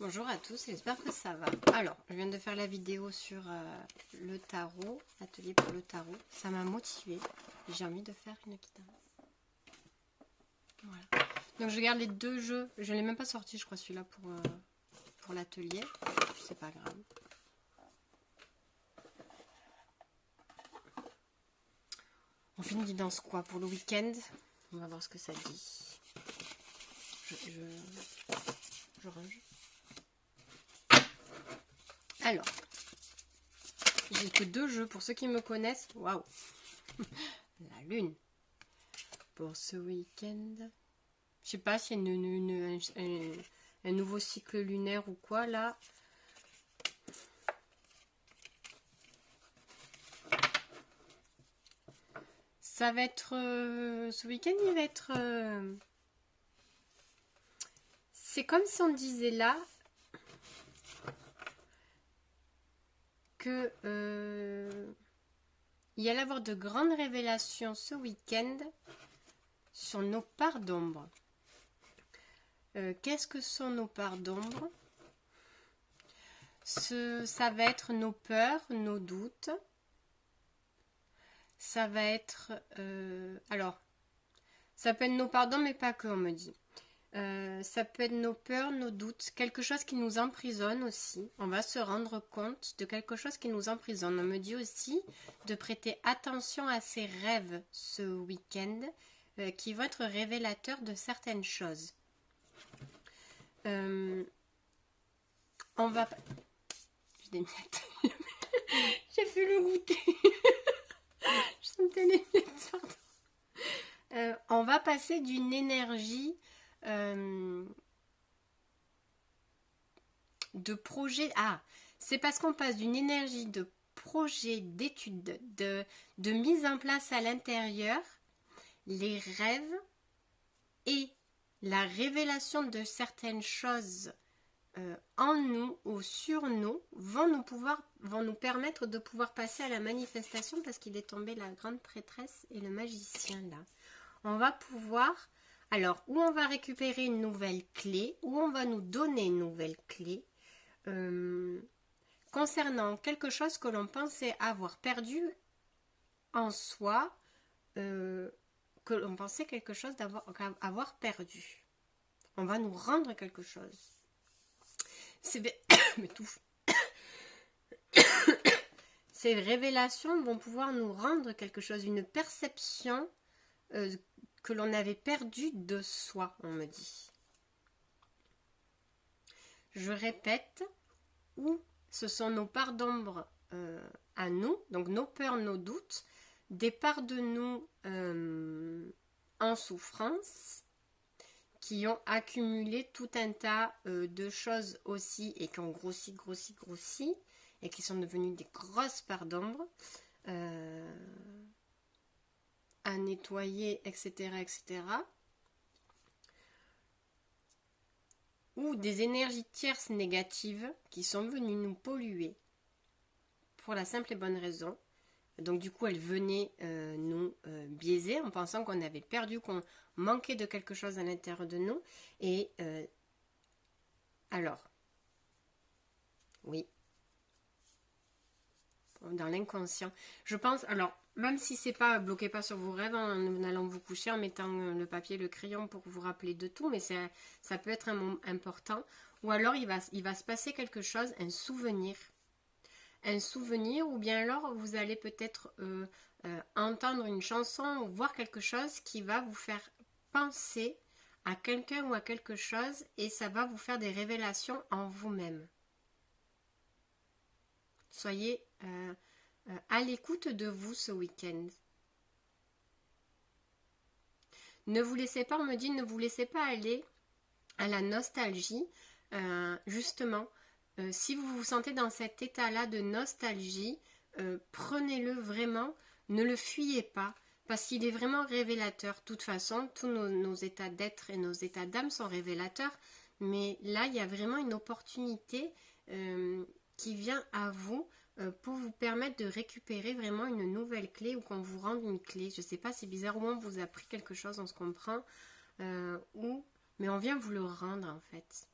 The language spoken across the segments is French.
Bonjour à tous, j'espère que ça va. Alors, je viens de faire la vidéo sur le tarot, atelier pour le tarot. Ça m'a motivée. J'ai envie de faire une guidance. Voilà. Donc je garde les deux jeux. Je ne l'ai même pas sorti, je crois, celui-là pour l'atelier. C'est pas grave. On fait une guidance quoi pour le week-end? On va voir ce que ça dit. Je range. Alors, j'ai que deux jeux pour ceux qui me connaissent. Waouh! La lune. Pour ce week-end. Je sais pas s'il y a un nouveau cycle lunaire ou quoi là. Ça va être... ce week-end, il va être... c'est comme si on disait là que il y allait avoir de grandes révélations ce week-end sur nos parts d'ombre. Qu'est-ce que sont nos parts d'ombre? Ça va être nos peurs, nos doutes. Ça va être... alors, ça peut être nos parts d'ombre, mais pas que, on me dit. Ça peut être nos peurs, nos doutes, quelque chose qui nous emprisonne aussi. On va se rendre compte de quelque chose qui nous emprisonne. On me dit aussi de prêter attention à ses rêves ce week-end qui vont être révélateurs de certaines choses. On va... J'ai des miettes. J'ai fait le goûter. Je sentais les miettes, pardon. On va passer d'une énergie... de projet. Ah, c'est parce qu'on passe d'une énergie de projet, d'étude, de mise en place à l'intérieur, les rêves et la révélation de certaines choses en nous ou sur nous vont nous permettre de pouvoir passer à la manifestation parce qu'il est tombé la grande prêtresse et le magicien là. On va pouvoir... Alors, où on va récupérer une nouvelle clé, où on va nous donner une nouvelle clé concernant quelque chose que l'on pensait avoir perdu en soi, que l'on pensait quelque chose d'avoir perdu. On va nous rendre quelque chose. Ces révélations vont pouvoir nous rendre quelque chose, une perception que l'on avait perdu de soi, on me dit. Je répète, où ce sont nos parts d'ombre à nous, donc nos peurs, nos doutes, des parts de nous en souffrance, qui ont accumulé tout un tas de choses aussi, et qui ont grossi, et qui sont devenues des grosses parts d'ombre, à nettoyer, etc., etc., ou des énergies tierces négatives qui sont venues nous polluer pour la simple et bonne raison. Donc du coup, elles venaient nous biaiser en pensant qu'on avait perdu, qu'on manquait de quelque chose à l'intérieur de nous. Et alors, oui, dans l'inconscient. Je pense, alors, même si c'est pas, bloquez pas sur vos rêves en allant vous coucher, en mettant le papier, le crayon pour vous rappeler de tout, mais ça peut être un moment important. Ou alors, il va se passer quelque chose, un souvenir, ou bien alors, vous allez peut-être entendre une chanson ou voir quelque chose qui va vous faire penser à quelqu'un ou à quelque chose, et ça va vous faire des révélations en vous-même. Soyez à l'écoute de vous ce week-end. Ne vous laissez pas, on me dit, ne vous laissez pas aller à la nostalgie. Justement, si vous vous sentez dans cet état-là de nostalgie, prenez-le vraiment, ne le fuyez pas, parce qu'il est vraiment révélateur. De toute façon, tous nos états d'être et nos états d'âme sont révélateurs, mais là, il y a vraiment une opportunité qui vient à vous pour vous permettre de récupérer vraiment une nouvelle clé ou qu'on vous rende une clé. Je ne sais pas, c'est bizarre, ou on vous a pris quelque chose, on se comprend, mais on vient vous le rendre en fait.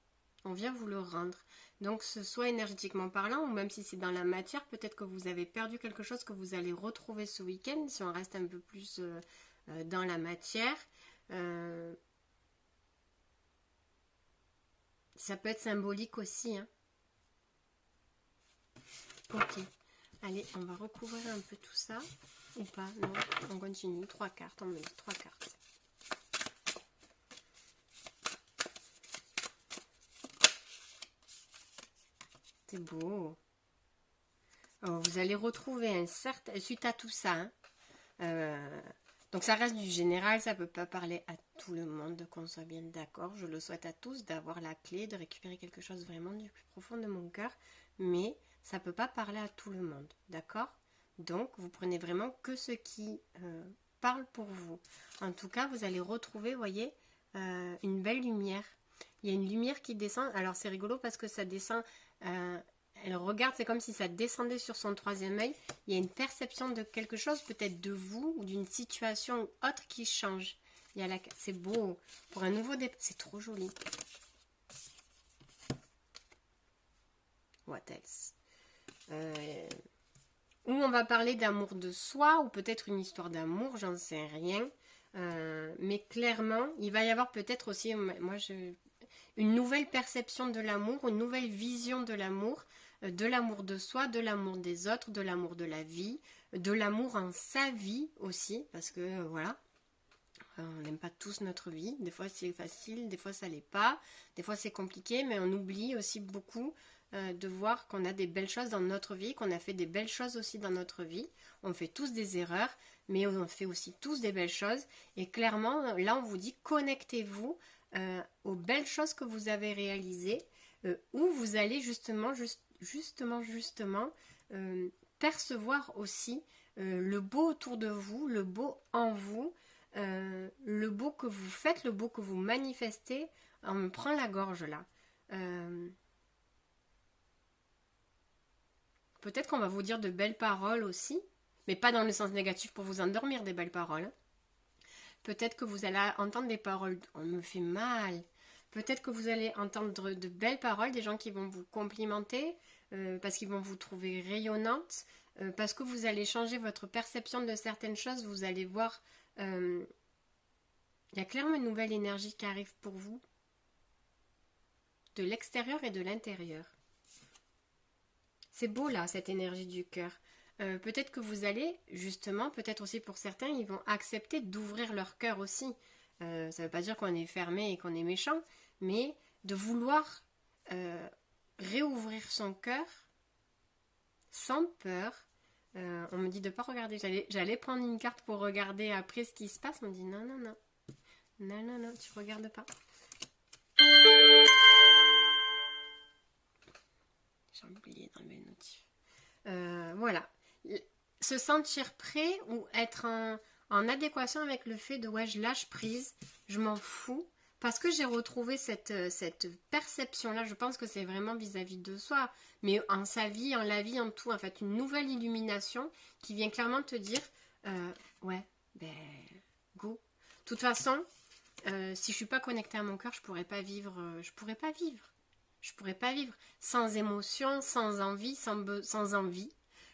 On vient vous le rendre. Donc, ce soit énergétiquement parlant, ou même si c'est dans la matière, peut-être que vous avez perdu quelque chose que vous allez retrouver ce week-end, si on reste un peu plus dans la matière. Ça peut être symbolique aussi. Hein. Ok. Allez, on va recouvrir un peu tout ça. Ou pas, non, on continue. 3 cartes, on met 3 cartes. C'est beau. Oh, vous allez retrouver un certain... Suite à tout ça, hein, donc ça reste du général, ça ne peut pas parler à tout le monde, qu'on soit bien d'accord. Je le souhaite à tous d'avoir la clé, de récupérer quelque chose vraiment du plus profond de mon cœur. Mais ça ne peut pas parler à tout le monde, d'accord? Donc, vous prenez vraiment que ce qui parle pour vous. En tout cas, vous allez retrouver, voyez, une belle lumière. Il y a une lumière qui descend. Alors, c'est rigolo parce que ça descend... elle regarde, c'est comme si ça descendait sur son 3e œil. Il y a une perception de quelque chose, peut-être de vous ou d'une situation autre qui change. C'est beau. Pour un nouveau départ, c'est trop joli. What else? Où on va parler d'amour de soi, ou peut-être une histoire d'amour, j'en sais rien. Mais clairement, il va y avoir peut-être aussi, une nouvelle perception de l'amour, une nouvelle vision de l'amour de soi, de l'amour des autres, de l'amour de la vie, de l'amour en sa vie aussi, parce que voilà, on n'aime pas tous notre vie, des fois c'est facile, des fois ça l'est pas, des fois c'est compliqué, mais on oublie aussi beaucoup de voir qu'on a des belles choses dans notre vie, qu'on a fait des belles choses aussi dans notre vie. On fait tous des erreurs, mais on fait aussi tous des belles choses. Et clairement, là, on vous dit, connectez-vous aux belles choses que vous avez réalisées, où vous allez justement percevoir aussi le beau autour de vous, le beau en vous, le beau que vous faites, le beau que vous manifestez. On me prend la gorge là. Peut-être qu'on va vous dire de belles paroles aussi, mais pas dans le sens négatif pour vous endormir, des belles paroles. Peut-être que vous allez entendre des paroles, on me fait mal. Peut-être que vous allez entendre de belles paroles, des gens qui vont vous complimenter, parce qu'ils vont vous trouver rayonnante, parce que vous allez changer votre perception de certaines choses, vous allez voir, il y a clairement une nouvelle énergie qui arrive pour vous, de l'extérieur et de l'intérieur. C'est beau là, cette énergie du cœur. Peut-être que vous allez, justement, peut-être aussi pour certains, ils vont accepter d'ouvrir leur cœur aussi. Ça ne veut pas dire qu'on est fermé et qu'on est méchant, mais de vouloir réouvrir son cœur sans peur. On me dit de ne pas regarder. J'allais prendre une carte pour regarder après ce qui se passe. On me dit non, non, non. Non, non, non, tu ne regardes pas. J'ai oublié d'enlever le notif. Voilà. Se sentir prêt ou être en adéquation avec le fait de ouais, je lâche prise, je m'en fous. Parce que j'ai retrouvé cette perception-là, je pense que c'est vraiment vis-à-vis de soi, mais en sa vie, en la vie, en tout, en fait, une nouvelle illumination qui vient clairement te dire ouais, ben, go. De toute façon, si je suis pas connectée à mon cœur, je pourrais pas vivre, je pourrais pas vivre sans émotion, sans envie, sans envie.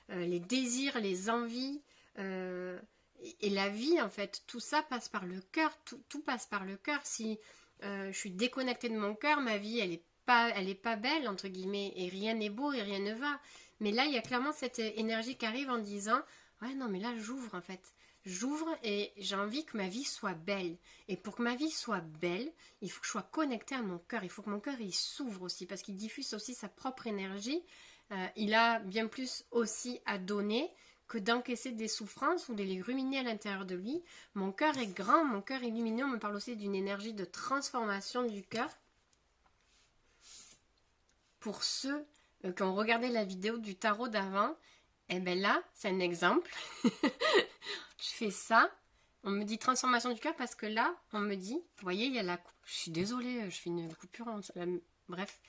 Les désirs, les envies et la vie, en fait, tout ça passe par le cœur, tout passe par le cœur. Si je suis déconnectée de mon cœur, ma vie, elle est pas belle, entre guillemets, et rien n'est beau et rien ne va. Mais là, il y a clairement cette énergie qui arrive en disant, ouais, non, mais là, j'ouvre, en fait. J'ouvre et j'ai envie que ma vie soit belle. Et pour que ma vie soit belle, il faut que je sois connectée à mon cœur. Il faut que mon cœur, il s'ouvre aussi, parce qu'il diffuse aussi sa propre énergie. Il a bien plus aussi à donner que d'encaisser des souffrances ou de les ruminer à l'intérieur de lui. Mon cœur est grand, mon cœur est lumineux. On me parle aussi d'une énergie de transformation du cœur. Pour ceux qui ont regardé la vidéo du tarot d'avant, eh bien là, c'est un exemple. Je fais ça. On me dit transformation du cœur parce que là, on me dit, vous voyez, il y a la... Je suis désolée, je fais une coupure. Bref.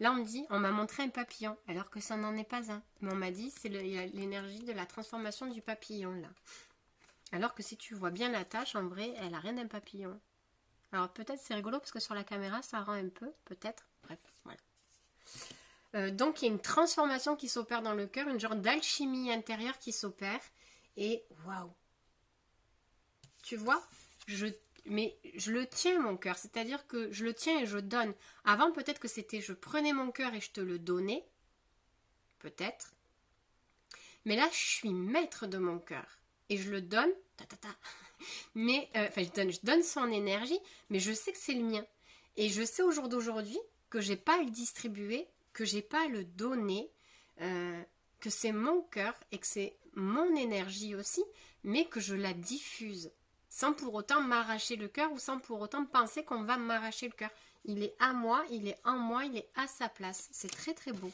Là, on me dit, on m'a montré un papillon, alors que ça n'en est pas un. Mais on m'a dit, c'est l'énergie de la transformation du papillon, là. Alors que si tu vois bien la tâche, en vrai, elle n'a rien d'un papillon. Alors peut-être c'est rigolo, parce que sur la caméra, ça rend un peu, peut-être. Bref, voilà. Donc il y a une transformation qui s'opère dans le cœur, une genre d'alchimie intérieure qui s'opère. Et waouh! Tu vois, mais je le tiens mon cœur, c'est-à-dire que je le tiens et je donne. Avant peut-être que c'était je prenais mon cœur et je te le donnais, peut-être. Mais là je suis maître de mon cœur et je le donne, mais je donne son énergie, mais je sais que c'est le mien. Et je sais au jour d'aujourd'hui que j'ai pas à le distribuer, que j'ai pas à le donner, que c'est mon cœur et que c'est mon énergie aussi, mais que je la diffuse sans pour autant m'arracher le cœur ou sans pour autant penser qu'on va m'arracher le cœur. Il est à moi, il est en moi, il est à sa place. C'est très très beau.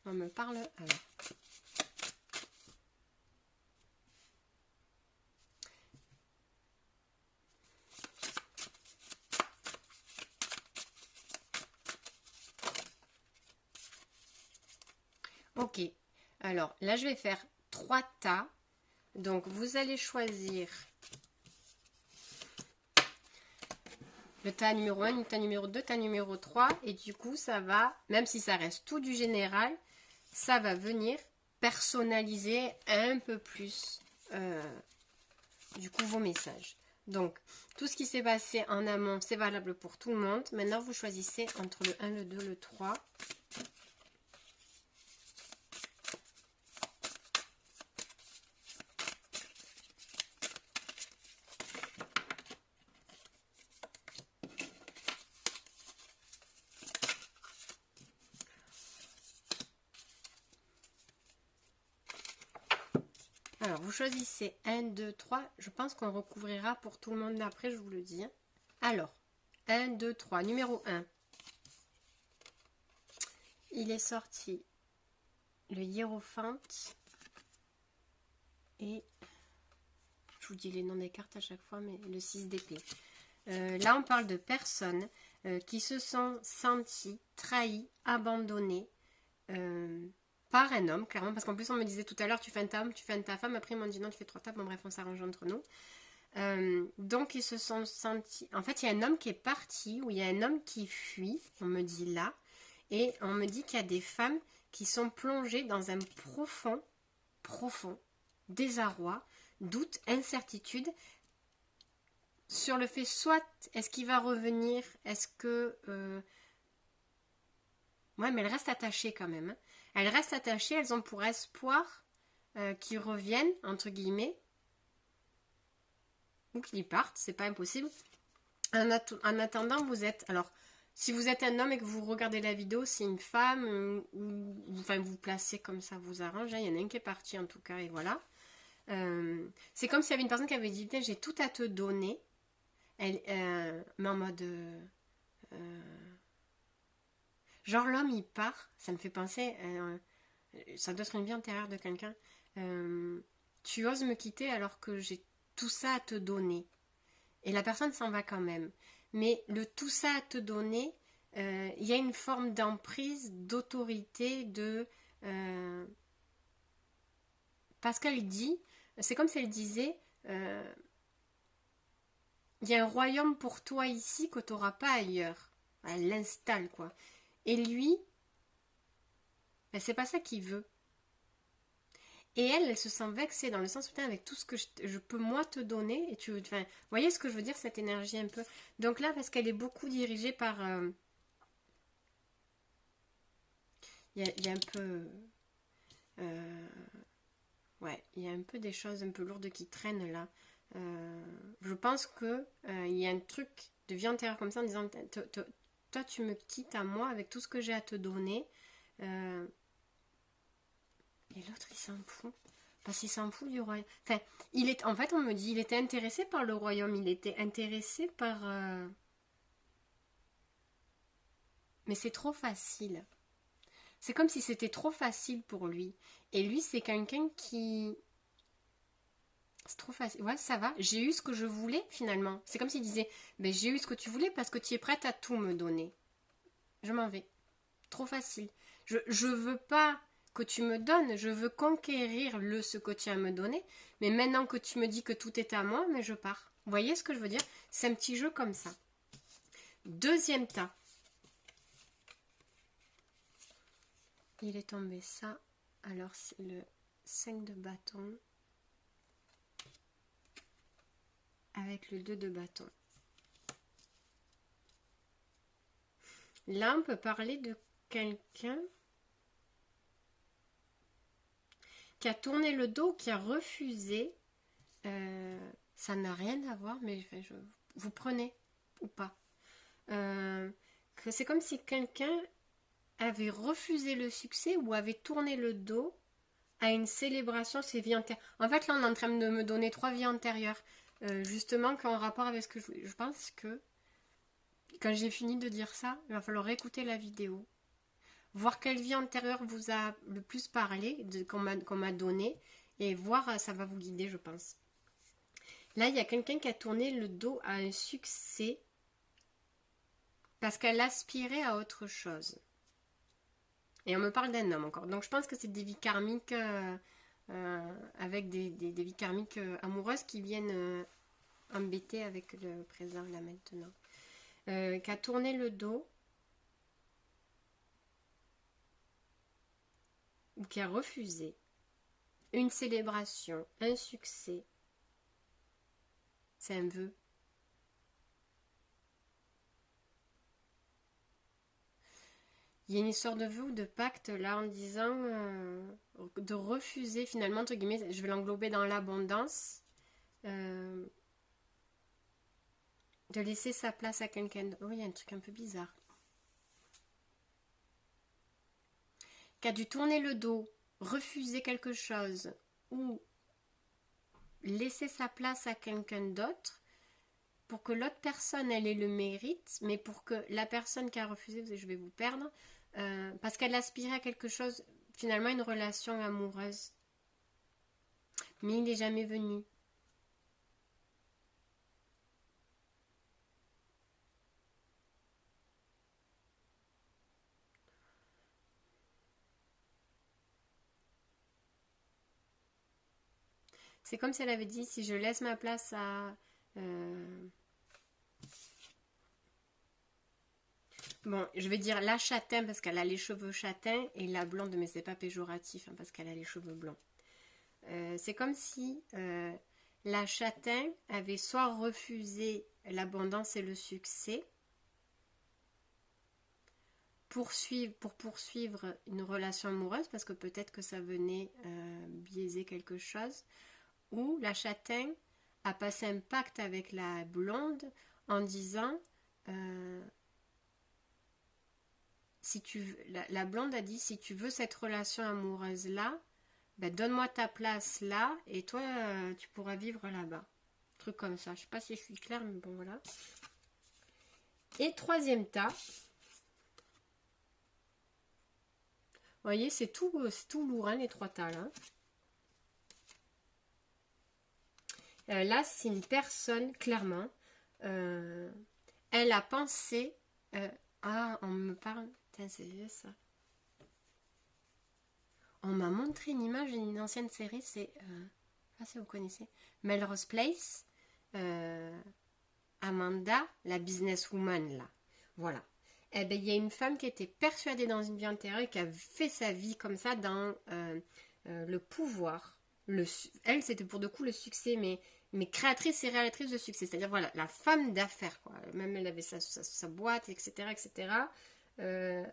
On me parle alors. Ok, alors là je vais faire 3 tas. Donc vous allez choisir le tas numéro 1, le tas numéro 2, tas numéro 3. Et du coup ça va, même si ça reste tout du général, ça va venir personnaliser un peu plus du coup vos messages. Donc tout ce qui s'est passé en amont, c'est valable pour tout le monde. Maintenant vous choisissez entre le 1, le 2, le 3. Alors, vous choisissez 1, 2, 3. Je pense qu'on recouvrira pour tout le monde d'après, je vous le dis. Alors, 1, 2, 3. Numéro 1. Il est sorti le hiérophante. Et, je vous dis les noms des cartes à chaque fois, mais le 6 d'épée. Là, on parle de personnes qui se sont senties trahies, abandonnées, par un homme, clairement, parce qu'en plus on me disait tout à l'heure tu fais un tas homme, tu fais un ta femme, après ils m'ont dit non tu fais 3 tas, bon bref on s'arrange entre nous. Donc ils se sont sentis, en fait il y a un homme qui est parti, ou il y a un homme qui fuit, on me dit là, et on me dit qu'il y a des femmes qui sont plongées dans un profond désarroi, doute, incertitude, sur le fait soit est-ce qu'il va revenir, est-ce que... Ouais mais elles restent attachées quand même, hein. Elles restent attachées, elles ont pour espoir qu'ils reviennent, entre guillemets, ou qu'ils partent, c'est pas impossible. En attendant, vous êtes... Alors, si vous êtes un homme et que vous regardez la vidéo, c'est une femme, ou enfin, vous placez comme ça vous arrange. Il y en a un qui est parti en tout cas, et voilà. C'est comme s'il y avait une personne qui avait dit, j'ai tout à te donner, mais en mode... genre l'homme il part, ça me fait penser, ça doit être une vie antérieure de quelqu'un, tu oses me quitter alors que j'ai tout ça à te donner. Et la personne s'en va quand même. Mais le tout ça à te donner, il y a une forme d'emprise, d'autorité, parce qu'elle dit, c'est comme si elle disait, il y a un royaume pour toi ici que tu n'auras pas ailleurs. Elle l'installe quoi. Et lui, ben c'est pas ça qu'il veut. Et elle se sent vexée dans le sens où avec tout ce que je peux moi te donner. Et enfin, vous voyez ce que je veux dire, cette énergie un peu. Donc là, parce qu'elle est beaucoup dirigée par... Il y a un peu... ouais, il y a un peu des choses un peu lourdes qui traînent là. Je pense que il y a un truc de vie antérieure comme ça en disant... Toi, tu me quittes à moi avec tout ce que j'ai à te donner. Et l'autre, il s'en fout. Parce qu'il s'en fout du royaume. Enfin, en fait, on me dit, il était intéressé par le royaume. Il était intéressé par... Mais c'est trop facile. C'est comme si c'était trop facile pour lui. Et lui, c'est quelqu'un qui... C'est trop facile. Ouais, ça va. J'ai eu ce que je voulais, finalement. C'est comme s'il disait, ben, j'ai eu ce que tu voulais parce que tu es prête à tout me donner. Je m'en vais. Trop facile. Je veux pas que tu me donnes. Je veux conquérir ce que tu as à me donner. Mais maintenant que tu me dis que tout est à moi, mais je pars. Vous voyez ce que je veux dire? C'est un petit jeu comme ça. Deuxième tas. Il est tombé ça. Alors, c'est le 5 de bâton avec le 2 de bâton. Là, on peut parler de quelqu'un qui a tourné le dos, qui a refusé. Ça n'a rien à voir, mais vous prenez ou pas. C'est comme si quelqu'un avait refusé le succès ou avait tourné le dos à une célébration de ses vies antérieures. En fait, là, on est en train de me donner 3 vies antérieures, justement, qui ont rapport avec ce que je voulais. Je pense que quand j'ai fini de dire ça, il va falloir écouter la vidéo, voir quelle vie antérieure vous a le plus parlé, qu'on m'a donné, et voir, ça va vous guider, je pense. Là, il y a quelqu'un qui a tourné le dos à un succès parce qu'elle aspirait à autre chose. Et on me parle d'un homme encore. Donc je pense que c'est des vies karmiques avec des vies karmiques amoureuses qui viennent embêter avec le présent là maintenant. Qui a tourné le dos ou qui a refusé une célébration, un succès. C'est un vœu. Il y a une histoire de vœu ou de pacte là en disant de refuser finalement, entre guillemets, je vais l'englober dans l'abondance, de laisser sa place à quelqu'un d'autre. Oh, il y a un truc un peu bizarre. Qui a dû tourner le dos, refuser quelque chose ou laisser sa place à quelqu'un d'autre pour que l'autre personne elle ait le mérite, mais pour que la personne qui a refusé, je vais vous perdre, parce qu'elle aspirait à quelque chose, finalement une relation amoureuse. Mais il n'est jamais venu. C'est comme si elle avait dit, si je laisse ma place à... Bon, je vais dire la châtain parce qu'elle a les cheveux châtains et la blonde, mais c'est pas péjoratif hein, parce qu'elle a les cheveux blonds. C'est comme si la châtain avait soit refusé l'abondance et le succès pour poursuivre une relation amoureuse parce que peut-être que ça venait biaiser quelque chose, ou la châtain a passé un pacte avec la blonde en disant si tu la blonde a dit si tu veux cette relation amoureuse là, ben donne-moi ta place là et toi tu pourras vivre là-bas. Truc comme ça. Je sais pas si je suis claire, mais bon voilà. Et troisième tas. Vous voyez, c'est tout lourd hein, les 3 tas là. Là, c'est une personne, clairement, elle a pensé... ah, on me parle... Putain, c'est vieux, ça. On m'a montré une image d'une ancienne série, c'est... je sais pas si vous connaissez. Melrose Place. Amanda, la businesswoman, là. Voilà. Eh bien, il y a une femme qui était persuadée dans une vie antérieure et qui a fait sa vie comme ça dans le pouvoir. Elle, c'était pour de coup le succès, mais créatrice et réalisatrice de succès. C'est-à-dire, voilà, la femme d'affaires, quoi. Même elle avait sa boîte, etc., etc. Un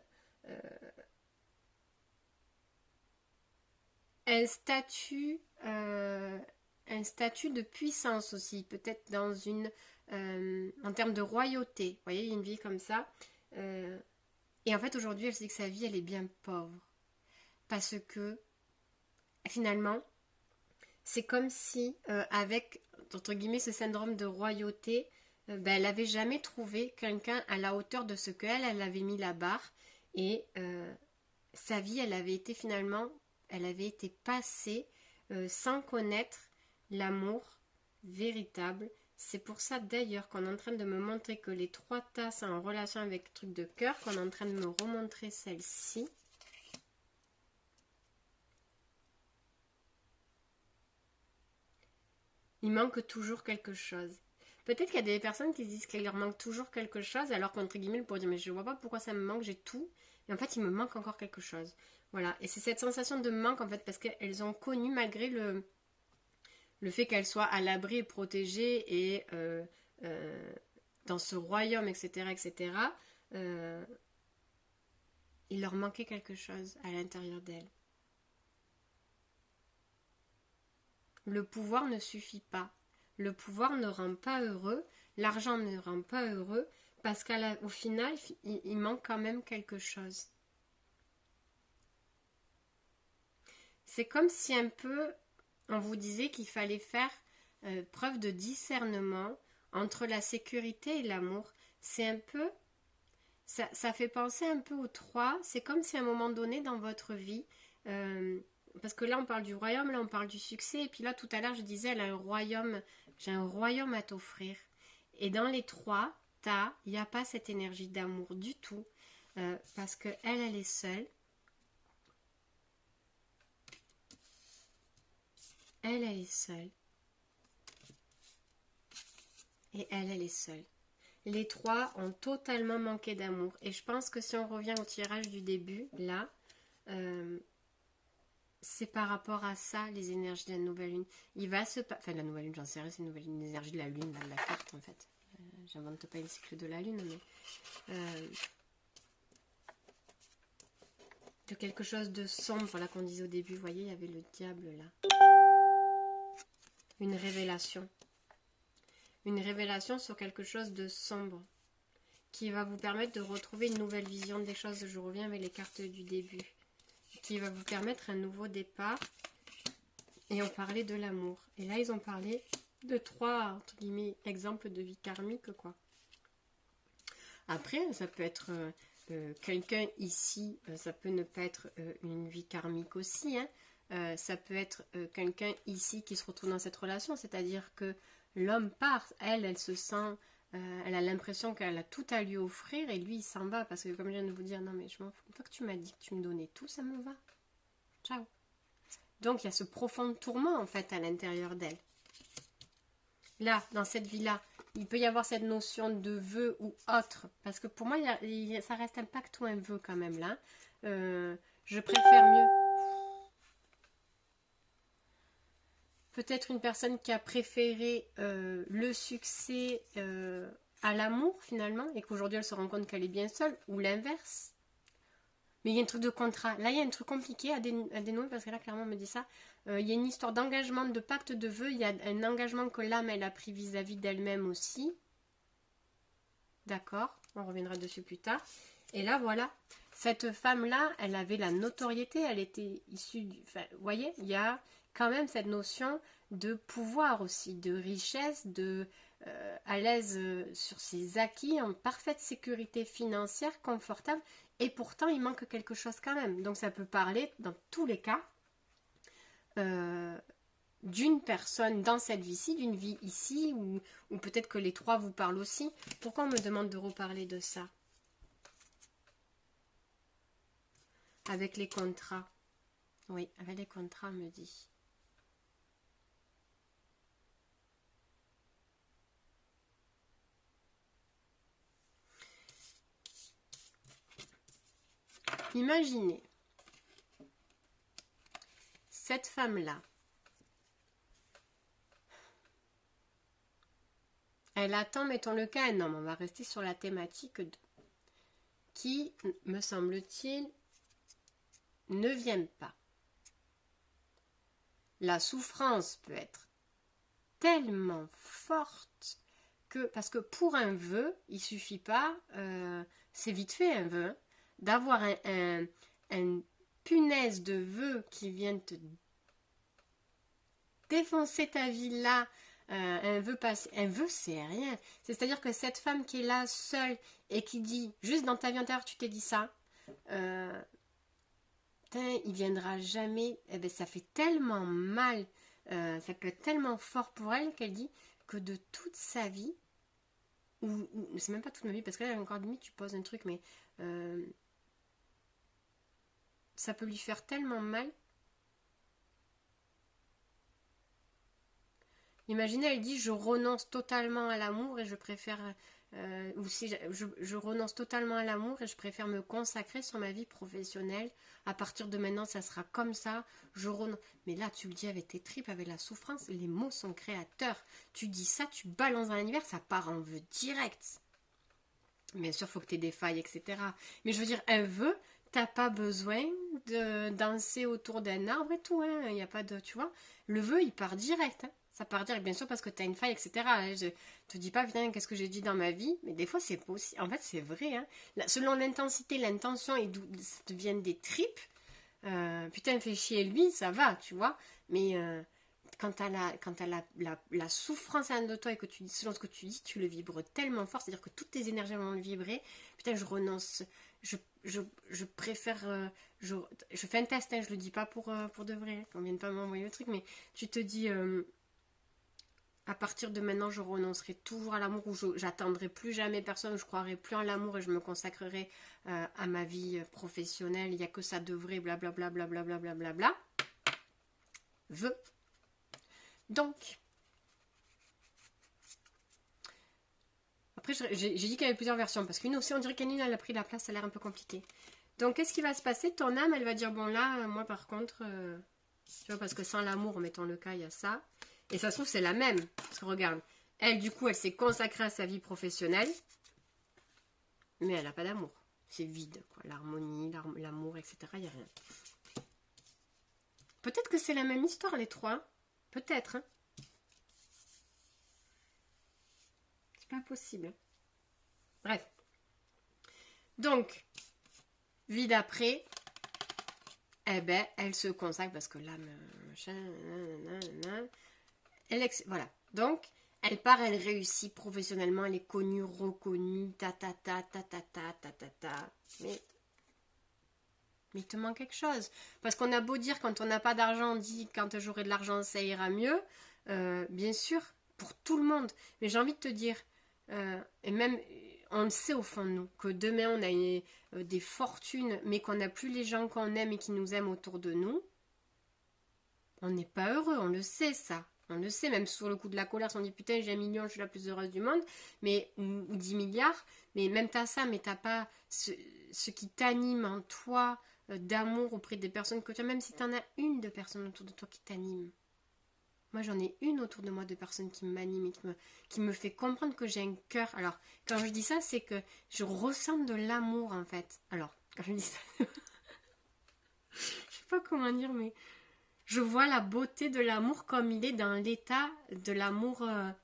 statut de puissance aussi, peut-être dans une... en termes de royauté. Vous voyez, il y a une vie comme ça. Et en fait, aujourd'hui, elle sait que sa vie, elle est bien pauvre. Parce que, finalement, c'est comme si, avec, entre guillemets, ce syndrome de royauté, ben, elle n'avait jamais trouvé quelqu'un à la hauteur de ce qu'elle, elle avait mis la barre. Et sa vie, elle avait été finalement, elle avait été passée sans connaître l'amour véritable. C'est pour ça d'ailleurs qu'on est en train de me montrer que les 3 tasses sont en relation avec le truc de cœur, qu'on est en train de me remontrer celle-ci. Il manque toujours quelque chose. Peut-être qu'il y a des personnes qui se disent qu'il leur manque toujours quelque chose, alors qu'entre guillemets, pour dire mais je vois pas pourquoi ça me manque, j'ai tout. Et en fait, il me manque encore quelque chose. Voilà. Et c'est cette sensation de manque, en fait, parce qu'elles ont connu, malgré le fait qu'elles soient à l'abri et protégées et dans ce royaume, etc., etc., il leur manquait quelque chose à l'intérieur d'elles. Le pouvoir ne suffit pas. Le pouvoir ne rend pas heureux, l'argent ne rend pas heureux, parce qu'au final, il manque quand même quelque chose. C'est comme si un peu, on vous disait qu'il fallait faire preuve de discernement entre la sécurité et l'amour. C'est un peu, ça fait penser un peu aux trois. C'est comme si à un moment donné dans votre vie, parce que là on parle du royaume, là on parle du succès, et puis là tout à l'heure je disais, elle a un royaume, j'ai un royaume à t'offrir. Et dans les trois, il n'y a pas cette énergie d'amour du tout, parce que elle est seule. Elle est seule. Et elle est seule. Les trois ont totalement manqué d'amour. Et je pense que si on revient au tirage du début, là, c'est par rapport à ça, les énergies de la nouvelle lune. Il va se passer... Enfin, la nouvelle lune, j'en sais rien, c'est une nouvelle lune, l'énergie de la lune, de la carte, en fait. J'invente pas les cycles de la lune, mais... de quelque chose de sombre, là, qu'on disait au début. Vous voyez, il y avait le diable, là. Une révélation. Une révélation sur quelque chose de sombre qui va vous permettre de retrouver une nouvelle vision des choses. Je reviens avec les cartes du début. Qui va vous permettre un nouveau départ. Et on parlait de l'amour. Et là, ils ont parlé de trois, entre guillemets, exemples de vie karmique, quoi. Après, ça peut être quelqu'un ici, ça peut ne pas être une vie karmique aussi, hein. Ça peut être quelqu'un ici qui se retrouve dans cette relation, c'est-à-dire que l'homme part, elle se sent, elle a l'impression qu'elle a tout à lui offrir et lui il s'en va parce que comme je viens de vous dire, non mais je m'en fous, une fois que tu m'as dit que tu me donnais tout, ça me va. Ciao. Donc il y a ce profond tourment en fait à l'intérieur d'elle. Là, dans cette vie-là, il peut y avoir cette notion de vœu ou autre. Parce que pour moi, ça reste un pacte ou un vœu quand même là. Je préfère mieux. Peut-être une personne qui a préféré le succès à l'amour finalement et qu'aujourd'hui elle se rend compte qu'elle est bien seule ou l'inverse. Mais il y a un truc de contrat. Là, il y a un truc compliqué à dénouer parce que là, clairement, on me dit ça. Il y a une histoire d'engagement, de pacte de vœux. Il y a un engagement que l'âme, elle a pris vis-à-vis d'elle-même aussi. D'accord, on reviendra dessus plus tard. Et là, voilà. Cette femme-là, elle avait la notoriété. Elle était issue du... Enfin, vous voyez, il y a quand même cette notion de pouvoir aussi, de richesse, de... à l'aise sur ses acquis, en parfaite sécurité financière, confortable, et pourtant il manque quelque chose quand même. Donc ça peut parler, dans tous les cas, d'une personne dans cette vie-ci, d'une vie ici, ou peut-être que les trois vous parlent aussi. Pourquoi on me demande de reparler de ça? Avec les contrats. Oui, avec les contrats, on me dit. Imaginez cette femme-là. Elle attend, mettons le cas, un homme. On va rester sur la thématique qui, me semble-t-il, ne vient pas. La souffrance peut être tellement forte que, parce que pour un vœu, il suffit pas, c'est vite fait un vœu, hein, d'avoir un punaise de vœu qui vient te défoncer ta vie là, un vœu c'est rien. C'est-à-dire que cette femme qui est là seule et qui dit, juste dans ta vie antérieure tu t'es dit ça, il viendra jamais, eh ben, ça fait tellement mal, ça peut être tellement fort pour elle qu'elle dit que de toute sa vie, ou c'est même pas toute ma vie, parce que là encore limite tu poses un truc, mais ça peut lui faire tellement mal. Imaginez, elle dit, je renonce totalement à l'amour et je préfère... ou si je renonce totalement à l'amour et je préfère me consacrer sur ma vie professionnelle. À partir de maintenant, ça sera comme ça. Je renonce. Mais là, tu le dis avec tes tripes, avec la souffrance. Les mots sont créateurs. Tu dis ça, tu balances dans l'univers, ça part en vœu direct. Bien sûr, il faut que tu aies des failles, etc. Mais je veux dire, un vœu, t'as pas besoin de danser autour d'un arbre et tout. Hein. Il n'y a pas de... Tu vois, le vœu, il part direct. Hein. Ça part direct, bien sûr, parce que tu as une faille, etc. Je te dis pas, putain, qu'est-ce que j'ai dit dans ma vie. Mais des fois, c'est possible. En fait, c'est vrai. Hein. Là, selon l'intensité, l'intention et d'où ça te vient des tripes, putain, fais chier lui, ça va, tu vois. Mais quand tu as la souffrance à l'intérieur de toi et que tu dis, selon ce que tu dis, tu le vibres tellement fort, c'est-à-dire que toutes tes énergies vont le vibrer. Putain, je renonce. Je préfère... je fais un test, hein, je le dis pas pour de vrai. Hein, qu'on vienne pas m'envoyer le truc, mais tu te dis... à partir de maintenant, je renoncerai toujours à l'amour ou j'attendrai plus jamais personne, je croirai plus en l'amour et je me consacrerai à ma vie professionnelle. Il n'y a que ça de vrai, blablabla, blablabla, blablabla. Veux. Donc, après, j'ai dit qu'il y avait plusieurs versions parce qu'une aussi, on dirait qu'une elle a pris la place, ça a l'air un peu compliqué. Donc, qu'est-ce qui va se passer? Ton âme, elle va dire, bon là, moi par contre, tu vois, parce que sans l'amour, mettons le cas, il y a ça. Et ça se trouve, c'est la même. Parce que regarde, elle, du coup, elle s'est consacrée à sa vie professionnelle. Mais elle n'a pas d'amour. C'est vide, quoi. L'harmonie, l'amour, etc. Il n'y a rien. Peut-être que c'est la même histoire, les trois. Peut-être. Hein. C'est pas possible. Bref. Donc, vie d'après, eh ben, elle se consacre parce que l'âme, voilà. Donc, elle part, elle réussit professionnellement, elle est connue, reconnue, Mais il te manque quelque chose. Parce qu'on a beau dire, quand on n'a pas d'argent, on dit, quand j'aurai de l'argent, ça ira mieux. Bien sûr, pour tout le monde. Mais j'ai envie de te dire, et même, on le sait au fond de nous, que demain, on a des fortunes, mais qu'on n'a plus les gens qu'on aime et qui nous aiment autour de nous. On n'est pas heureux, on le sait, ça. On le sait, même sur le coup de la colère, on dit putain, j'ai 1 million, je suis la plus heureuse du monde, mais, ou 10 milliards, mais même t'as ça, mais t'as pas ce qui t'anime en toi d'amour auprès des personnes que tu as, même si t'en as une de personnes autour de toi qui t'anime. Moi, j'en ai une autour de moi de personnes qui m'animent et qui me fait comprendre que j'ai un cœur. Alors, quand je dis ça, c'est que je ressens de l'amour, en fait. Alors, quand je dis ça, je sais pas comment dire, mais... Je vois la beauté de l'amour comme il est dans l'état de l'amour. Il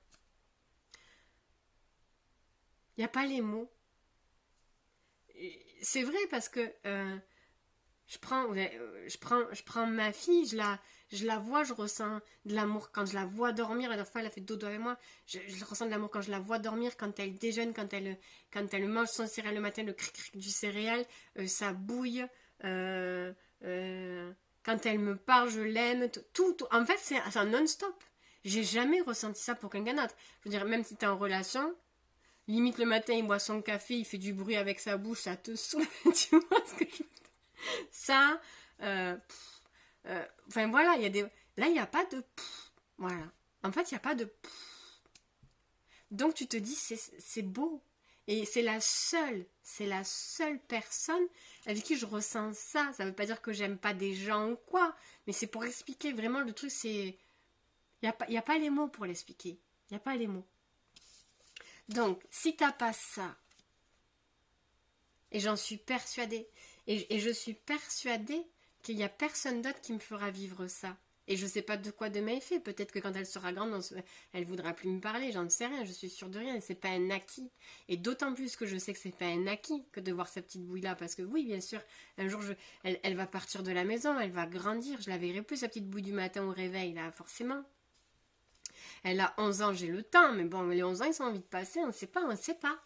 n'y a pas les mots. C'est vrai parce que je prends ma fille, je la vois, je ressens de l'amour quand je la vois dormir. La dernière fois, elle a fait dodo avec moi. Je ressens de l'amour quand je la vois dormir, quand elle déjeune, quand elle mange son céréal le matin, le cric-cric du céréal, ça bouille. Quand elle me parle, je l'aime. Tout. En fait, c'est un non-stop. J'ai jamais ressenti ça pour quelqu'un d'autre. Je veux dire, même si tu es en relation, limite le matin, il boit son café, il fait du bruit avec sa bouche, ça te saoule. Tu vois ce que je veux dire? Ça, enfin voilà, il y a des... Là, il n'y a pas de... Voilà. En fait, il n'y a pas de... Donc, tu te dis, c'est beau. Et c'est la seule personne avec qui je ressens ça. Ça ne veut pas dire que j'aime pas des gens ou quoi, mais c'est pour expliquer vraiment le truc, c'est... Il n'y a pas les mots pour l'expliquer. Il n'y a pas les mots. Donc, si tu n'as pas ça, et j'en suis persuadée, et je suis persuadée qu'il n'y a personne d'autre qui me fera vivre ça. Et je ne sais pas de quoi demain est fait. Peut-être que quand elle sera grande, elle ne voudra plus me parler. J'en sais rien. Je suis sûre de rien. Ce n'est pas un acquis. Et d'autant plus que je sais que ce n'est pas un acquis que de voir sa petite bouille-là. Parce que oui, bien sûr, un jour, elle va partir de la maison. Elle va grandir. Je la verrai plus, sa petite bouille du matin au réveil, là, forcément. Elle a 11 ans, j'ai le temps. Mais bon, les 11 ans, ils sont envie de passer. On ne sait pas, on ne sait pas.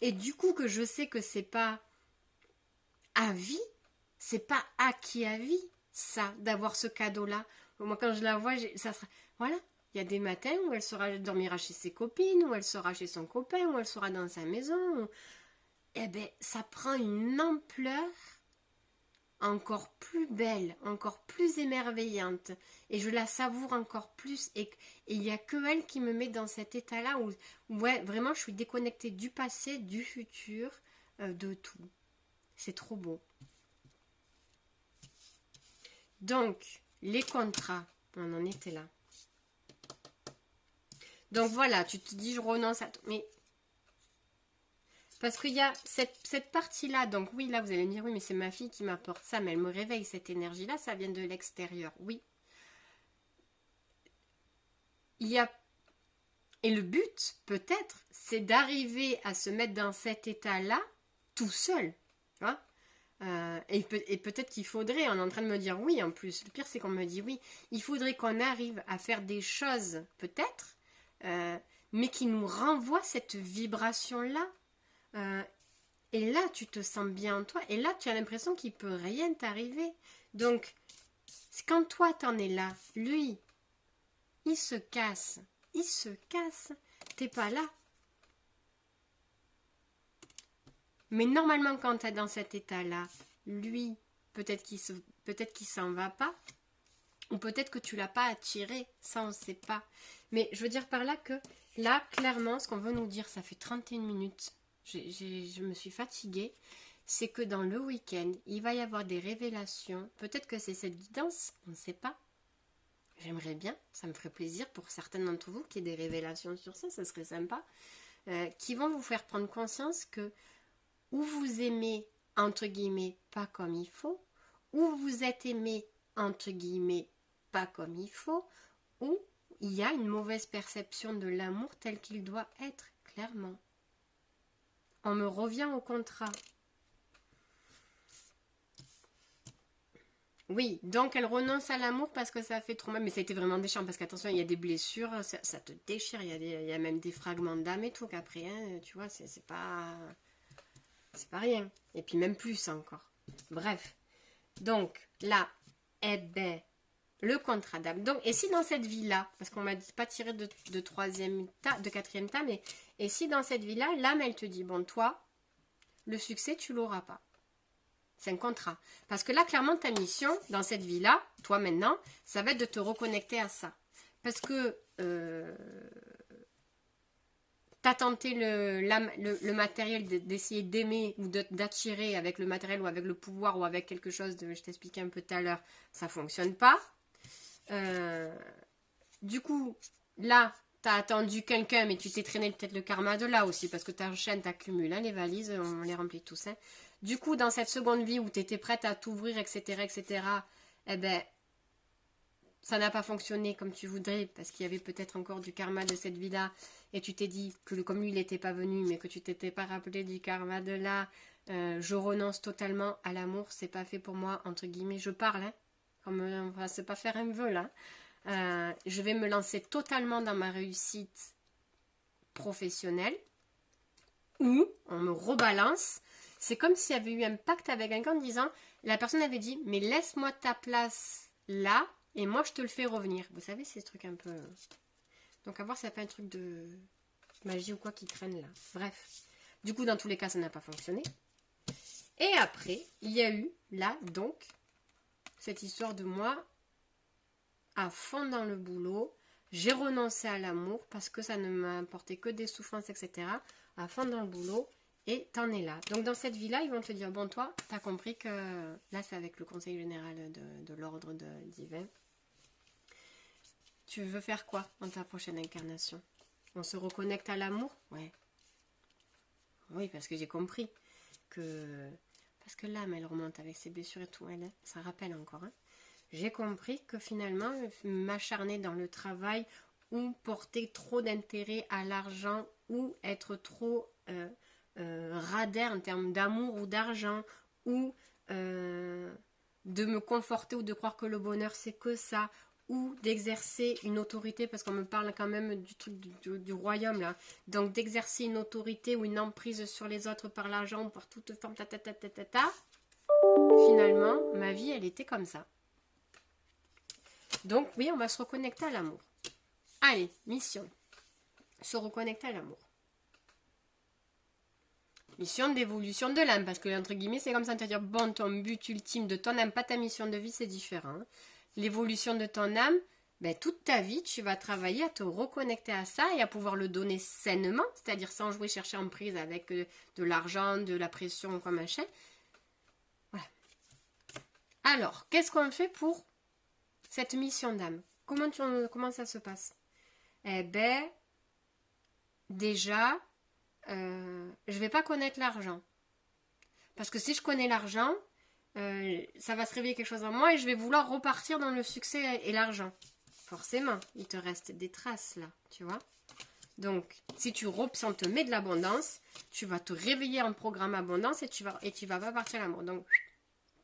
Et du coup, que je sais que ce n'est pas à vie, c'est pas acquis à vie, ça, d'avoir ce cadeau-là. Moi, quand je la vois, ça sera... Voilà, il y a des matins où elle dormira chez ses copines, où elle sera chez son copain, où elle sera dans sa maison. Eh bien, ça prend une ampleur encore plus belle, encore plus émerveillante. Et je la savoure encore plus. Et il n'y a que elle qui me met dans cet état-là où, ouais, vraiment, je suis déconnectée du passé, du futur, de tout. C'est trop beau. Donc, les contrats, on en était là. Donc voilà, tu te dis, je renonce à tout. Mais parce qu'il y a cette partie-là, donc oui, là vous allez me dire, oui, mais c'est ma fille qui m'apporte ça, mais elle me réveille cette énergie-là, ça vient de l'extérieur, oui. Il y a... Et le but, peut-être, c'est d'arriver à se mettre dans cet état-là, tout seul. Hein, et peut-être qu'il faudrait, on est en train de me dire oui en plus, le pire c'est qu'on me dit oui, il faudrait qu'on arrive à faire des choses, peut-être, mais qui nous renvoient cette vibration-là. Et là, tu te sens bien en toi. Et là, tu as l'impression qu'il ne peut rien t'arriver. Donc, quand toi, t'en es là, lui, il se casse. Il se casse. T'es pas là. Mais normalement, quand tu es dans cet état-là, lui, peut-être qu'il s'en va pas. Ou peut-être que tu l'as pas attiré. Ça, on ne sait pas. Mais je veux dire par là que, là, clairement, ce qu'on veut nous dire, ça fait 31 minutes. Je me suis fatiguée, c'est que dans le week-end, il va y avoir des révélations. Peut-être que c'est cette guidance, on ne sait pas. J'aimerais bien, ça me ferait plaisir pour certains d'entre vous qu'il y ait des révélations sur ça, ça serait sympa. Qui vont vous faire prendre conscience que ou vous aimez, entre guillemets, pas comme il faut, ou vous êtes aimé, entre guillemets, pas comme il faut, ou il y a une mauvaise perception de l'amour tel qu'il doit être, clairement. On me revient au contrat. Oui, donc elle renonce à l'amour parce que ça fait trop mal. Mais ça a été vraiment déchirant parce qu'attention, il y a des blessures, ça te déchire. Il y a même des fragments d'âme et tout qu'après, hein, tu vois, c'est pas rien. Et puis même plus encore. Bref. Donc là, eh ben, le contrat d'âme. Donc, et si dans cette vie-là, parce qu'on m'a dit pas tirer de troisième tas, de quatrième tas, mais et si dans cette vie-là, l'âme, elle te dit, bon, toi, le succès, tu l'auras pas. C'est un contrat. Parce que là, clairement, ta mission, dans cette vie-là, toi maintenant, ça va être de te reconnecter à ça. Parce que tu as tenté le matériel d'essayer d'aimer ou d'attirer avec le matériel ou avec le pouvoir ou avec quelque chose, je t'expliquais un peu tout à l'heure, ça ne fonctionne pas. Du coup, là, tu as attendu quelqu'un, mais tu t'es traîné peut-être le karma de là aussi, parce que tu enchaînes, tu accumules, hein, les valises, on les remplit tous. Hein. Du coup, dans cette seconde vie où tu étais prête à t'ouvrir, etc., eh ben, ça n'a pas fonctionné comme tu voudrais, parce qu'il y avait peut-être encore du karma de cette vie-là, et tu t'es dit que comme lui, il n'était pas venu, mais que tu t'étais pas rappelé du karma de là, je renonce totalement à l'amour, c'est pas fait pour moi, entre guillemets, je parle, hein, comme on va se pas faire un vœu, là. Je vais me lancer totalement dans ma réussite professionnelle, ou on me rebalance. C'est comme s'il y avait eu un pacte avec quelqu'un en disant, la personne avait dit, mais laisse-moi ta place là, et moi je te le fais revenir. Vous savez, c'est ce truc un peu... Donc à voir, c'est pas un truc de magie ou quoi qui traîne là. Bref. Du coup, dans tous les cas, ça n'a pas fonctionné. Et après, il y a eu, là, donc, cette histoire de moi à fond dans le boulot. J'ai renoncé à l'amour parce que ça ne m'a apporté que des souffrances, etc. À fond dans le boulot. Et t'en es là. Donc dans cette vie-là, ils vont te dire, bon toi, t'as compris que... Là, c'est avec le conseil général de l'ordre divin. Tu veux faire quoi dans ta prochaine incarnation? On se reconnecte à l'amour? Ouais. Oui, parce que j'ai compris que... Parce que l'âme, elle remonte avec ses blessures et tout. Elle, ça rappelle encore. Hein. J'ai compris que finalement, m'acharner dans le travail ou porter trop d'intérêt à l'argent ou être trop... radin en termes d'amour ou d'argent ou de me conforter ou de croire que le bonheur c'est que ça ou d'exercer une autorité parce qu'on me parle quand même du truc du royaume là, donc d'exercer une autorité ou une emprise sur les autres par l'argent ou par toute forme finalement ma vie elle était comme ça. Donc oui, on va se reconnecter à l'amour. Allez, mission, se reconnecter à l'amour. mission d'évolution de l'âme, parce que entre guillemets c'est comme ça, c'est-à-dire bon, ton but ultime de ton âme, pas ta mission de vie, c'est différent. Hein. L'évolution de ton âme, ben, toute ta vie tu vas travailler à te reconnecter à ça et à pouvoir le donner sainement, c'est-à-dire sans jouer chercher en prise avec de l'argent, de la pression, quoi machin. Voilà. Alors, qu'est-ce qu'on fait pour cette mission d'âme? Comment ça se passe? Eh ben, déjà, je vais pas connaître l'argent. Parce que si je connais l'argent, ça va se réveiller quelque chose en moi et je vais vouloir repartir dans le succès et l'argent. Forcément, il te reste des traces là, tu vois. Donc, si on te met de l'abondance, tu vas te réveiller en programme abondance et tu vas pas partir à l'amour. Donc,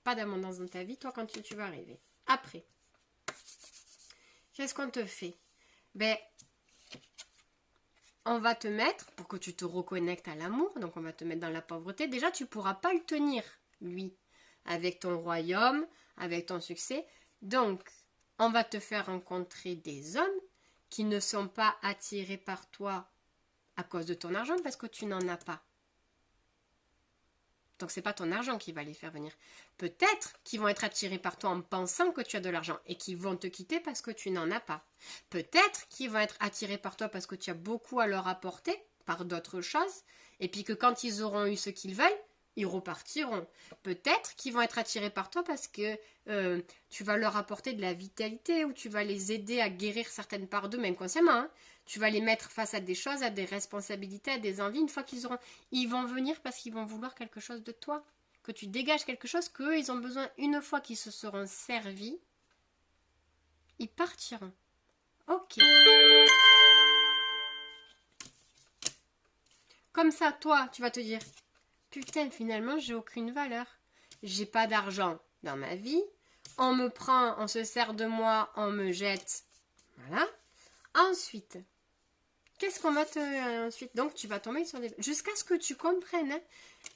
pas d'abondance dans ta vie, toi, quand tu vas arriver. Après, qu'est-ce qu'on te fait? Ben, on va te mettre, pour que tu te reconnectes à l'amour, donc on va te mettre dans la pauvreté. Déjà, tu ne pourras pas le tenir, lui, avec ton royaume, avec ton succès. Donc, on va te faire rencontrer des hommes qui ne sont pas attirés par toi à cause de ton argent, parce que tu n'en as pas. Donc, ce n'est pas ton argent qui va les faire venir. Peut-être qu'ils vont être attirés par toi en pensant que tu as de l'argent et qu'ils vont te quitter parce que tu n'en as pas. Peut-être qu'ils vont être attirés par toi parce que tu as beaucoup à leur apporter par d'autres choses et puis que quand ils auront eu ce qu'ils veulent, ils repartiront. Peut-être qu'ils vont être attirés par toi parce que tu vas leur apporter de la vitalité ou tu vas les aider à guérir certaines parts d'eux, même inconsciemment. Hein. Tu vas les mettre face à des choses, à des responsabilités, à des envies. Une fois ils vont venir parce qu'ils vont vouloir quelque chose de toi. Que tu dégages quelque chose qu'eux, ils ont besoin. Une fois qu'ils se seront servis, ils partiront. Ok. Comme ça, toi, tu vas te dire, putain, finalement, j'ai aucune valeur. J'ai pas d'argent dans ma vie. On me prend, on se sert de moi, on me jette. Voilà. Ensuite, qu'est-ce qu'on va te... ensuite, donc, tu vas tomber sur des... Jusqu'à ce que tu comprennes,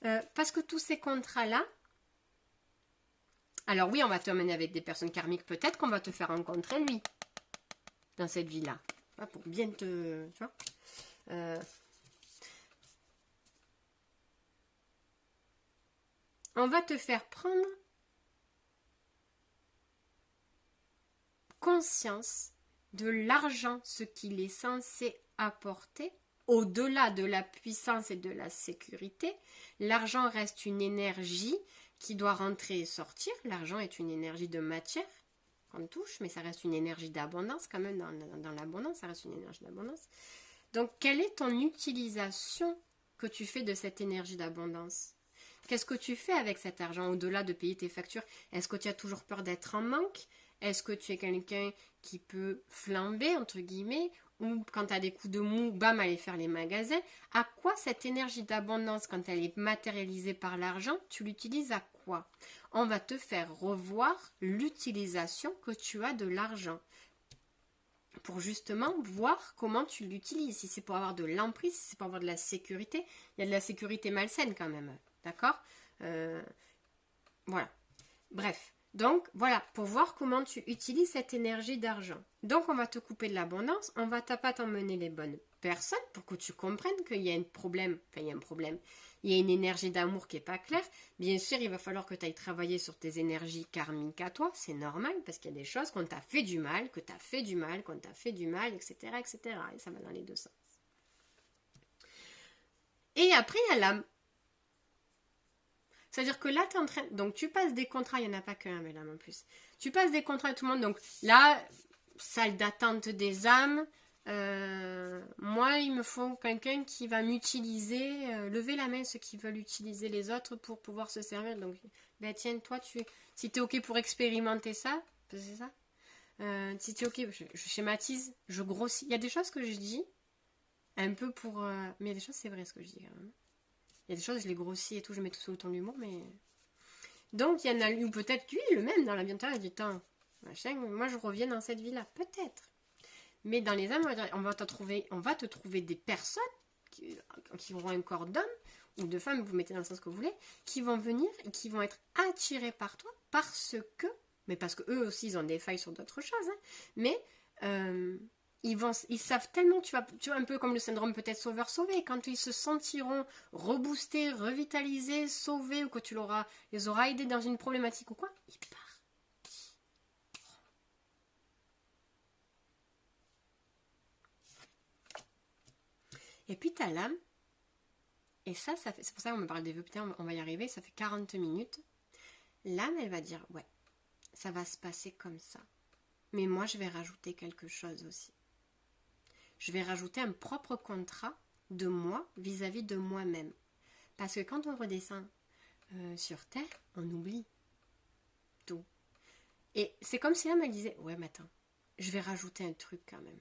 hein, parce que tous ces contrats-là, alors oui, on va te mener avec des personnes karmiques, peut-être qu'on va te faire rencontrer lui, dans cette vie-là. Pour bien te... Tu vois on va te faire prendre conscience de l'argent, ce qu'il est censé apporter, au-delà de la puissance et de la sécurité. L'argent reste une énergie qui doit rentrer et sortir. L'argent est une énergie de matière qu'on touche, mais ça reste une énergie d'abondance quand même dans l'abondance, ça reste une énergie d'abondance. Donc, quelle est ton utilisation que tu fais de cette énergie d'abondance? Qu'est-ce que tu fais avec cet argent au-delà de payer tes factures? Est-ce que tu as toujours peur d'être en manque? Est-ce que tu es quelqu'un qui peut flamber, entre guillemets, ou quand tu as des coups de mou, bam, aller faire les magasins? À quoi cette énergie d'abondance, quand elle est matérialisée par l'argent, tu l'utilises à quoi? On va te faire revoir l'utilisation que tu as de l'argent pour justement voir comment tu l'utilises. Si c'est pour avoir de l'emprise, si c'est pour avoir de la sécurité, il y a de la sécurité malsaine quand même. D'accord? Voilà. Bref. Donc, voilà, pour voir comment tu utilises cette énergie d'argent. Donc, on va te couper de l'abondance, on va pas t'emmener les bonnes personnes pour que tu comprennes qu'il y a un problème. Enfin, il y a un problème. Il y a une énergie d'amour qui n'est pas claire. Bien sûr, il va falloir que tu ailles travailler sur tes énergies karmiques à toi. C'est normal parce qu'il y a des choses qu'on t'a fait du mal, que tu as fait du mal, qu'on t'a fait du mal, etc., etc. Et ça va dans les deux sens. Et après, il y a l'âme. C'est-à-dire que là, tu es en train... Donc, tu passes des contrats, il n'y en a pas qu'un, mais là en plus. Tu passes des contrats à tout le monde. Donc, là, salle d'attente des âmes. Moi, il me faut quelqu'un qui va m'utiliser. Lever la main, ceux qui veulent utiliser les autres pour pouvoir se servir. Donc, ben tiens, toi, si tu es OK pour expérimenter ça, c'est ça. Si tu es OK, je schématise, je grossis. Il y a des choses que je dis, un peu pour... mais il y a des choses, c'est vrai ce que je dis quand même. Il y a des choses, je les grossis et tout, je mets tout sous le ton de l'humour, mais... Donc, il y en a, ou peut-être lui, le même, dans la bientôt, il dit, attends, machin, moi je reviens dans cette vie-là, peut-être. Mais dans les âmes, on va te trouver des personnes qui auront un corps d'homme ou de femme, vous mettez dans le sens que vous voulez, qui vont venir et qui vont être attirés par toi parce que, mais parce que eux aussi, ils ont des failles sur d'autres choses, hein, mais Ils savent tellement, tu vois, un peu comme le syndrome peut-être sauveur-sauvé, quand ils se sentiront reboostés, revitalisés, sauvés, ou que les auras aidés dans une problématique ou quoi, ils partent. Et puis t'as l'âme, et ça fait, c'est pour ça qu'on me parle des vœux, putain, on va y arriver, ça fait 40 minutes. L'âme, elle va dire, ouais, ça va se passer comme ça. Mais moi, je vais rajouter quelque chose aussi. Je vais rajouter un propre contrat de moi vis-à-vis de moi-même. Parce que quand on redescend sur Terre, on oublie tout. Et c'est comme si l'âme, elle disait, ouais, mais attends, je vais rajouter un truc quand même.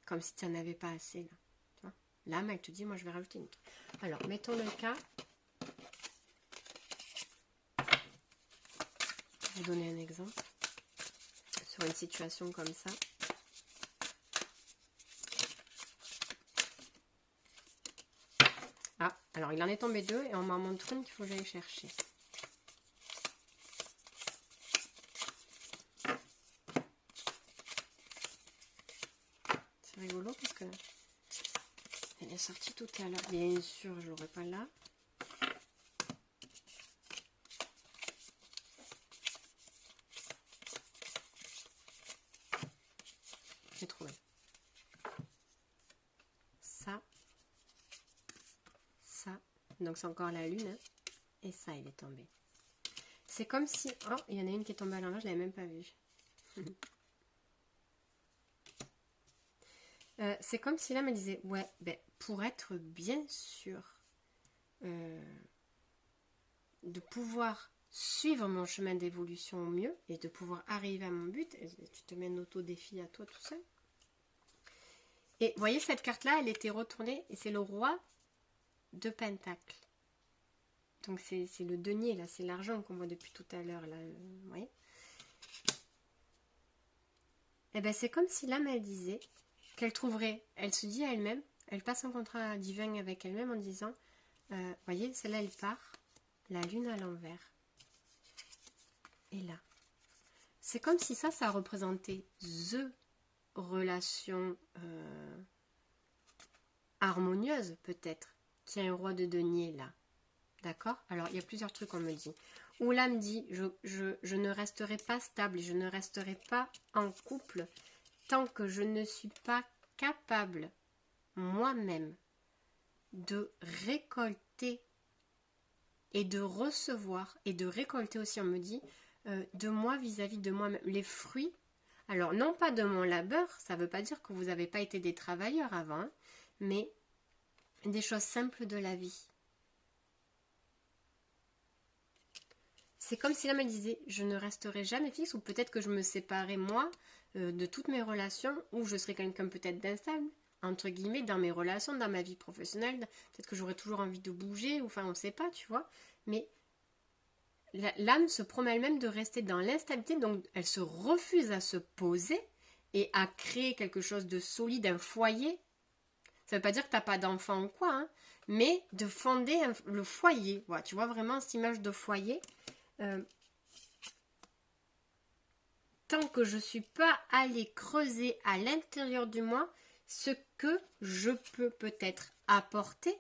Comme si tu n'en avais pas assez, là. Tu vois, l'âme, elle te dit, moi, je vais rajouter une truc. Alors, mettons le cas. Je vais vous donner un exemple. Sur une situation comme ça. Ah, alors il en est tombé deux et on m'en montre une qu'il faut que j'aille chercher. C'est rigolo parce que elle est sortie tout à l'heure. Bien sûr, je l'aurai pas là. J'ai trouvé. Ça. Donc c'est encore la lune. Hein. Et ça, il est tombé. C'est comme si... Oh, il y en a une qui est tombée à l'envers, je ne l'avais même pas vue. C'est comme si là me disait, ouais, ben, pour être bien sûr de pouvoir suivre mon chemin d'évolution au mieux et de pouvoir arriver à mon but, et tu te mets un auto-défi à toi tout seul. Et vous voyez, cette carte-là, elle était retournée et c'est le roi de Pentacle. Donc c'est le denier, là, c'est l'argent qu'on voit depuis tout à l'heure, là, vous voyez. Et bien c'est comme si l'âme, elle disait qu'elle trouverait, elle se dit à elle-même, elle passe un contrat divin avec elle-même en disant, voyez, celle-là, elle part, la lune à l'envers. Et là, c'est comme si ça représentait the relation harmonieuse, peut-être, qui a un roi de denier là. D'accord? Alors, il y a plusieurs trucs qu'on me dit. Où l'âme dit, je ne resterai pas stable, je ne resterai pas en couple tant que je ne suis pas capable, moi-même, de récolter et de recevoir, et de récolter aussi, on me dit, de moi vis-à-vis de moi-même, les fruits. Alors, non pas de mon labeur, ça ne veut pas dire que vous n'avez pas été des travailleurs avant, hein, mais des choses simples de la vie. C'est comme si là, elle disait, je ne resterai jamais fixe, ou peut-être que je me séparais, moi, de toutes mes relations, ou je serais quelqu'un peut-être d'instable, entre guillemets, dans mes relations, dans ma vie professionnelle. Peut-être que j'aurais toujours envie de bouger, ou enfin, on ne sait pas, tu vois. Mais l'âme se promet elle-même de rester dans l'instabilité, donc elle se refuse à se poser et à créer quelque chose de solide, un foyer. Ça ne veut pas dire que tu n'as pas d'enfant ou quoi, hein, mais de fonder le foyer. Voilà, tu vois vraiment cette image de foyer. Tant que je ne suis pas allée creuser à l'intérieur de moi ce que je peux peut-être apporter,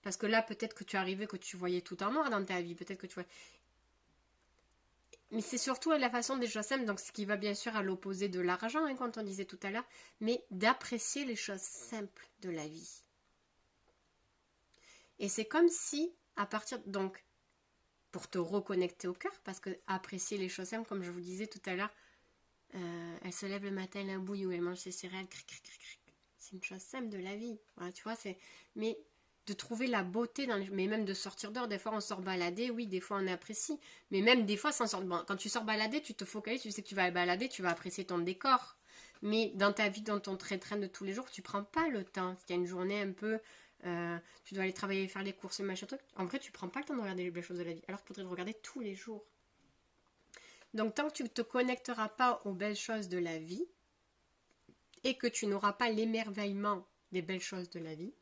parce que là peut-être que tu es arrivé, que tu voyais tout en noir dans ta vie, peut-être que tu vois. Mais c'est surtout la façon des choses simples, donc ce qui va bien sûr à l'opposé de l'argent, hein, quand on disait tout à l'heure, mais d'apprécier les choses simples de la vie. Et c'est comme si, à partir, donc, pour te reconnecter au cœur, parce que apprécier les choses simples, comme je vous disais tout à l'heure, elle se lève le matin, elle a un bouillon, elle mange ses céréales, cric, cric, cric, cric. C'est une chose simple de la vie. Voilà, tu vois, c'est. Mais de trouver la beauté dans les. Mais même de sortir dehors, des fois on sort balader, oui, des fois on apprécie. Mais même des fois, sans sortir. Bon, quand tu sors balader, tu te focalises, tu sais que tu vas balader, tu vas apprécier ton décor. Mais dans ta vie, dans ton train de tous les jours, tu prends pas le temps. S'il y a une journée un peu. Tu dois aller travailler, faire les courses, machin truc. En vrai, tu prends pas le temps de regarder les belles choses de la vie. Alors qu'il faudrait le regarder tous les jours. Donc, tant que tu ne te connecteras pas aux belles choses de la vie et que tu n'auras pas l'émerveillement des belles choses de la vie,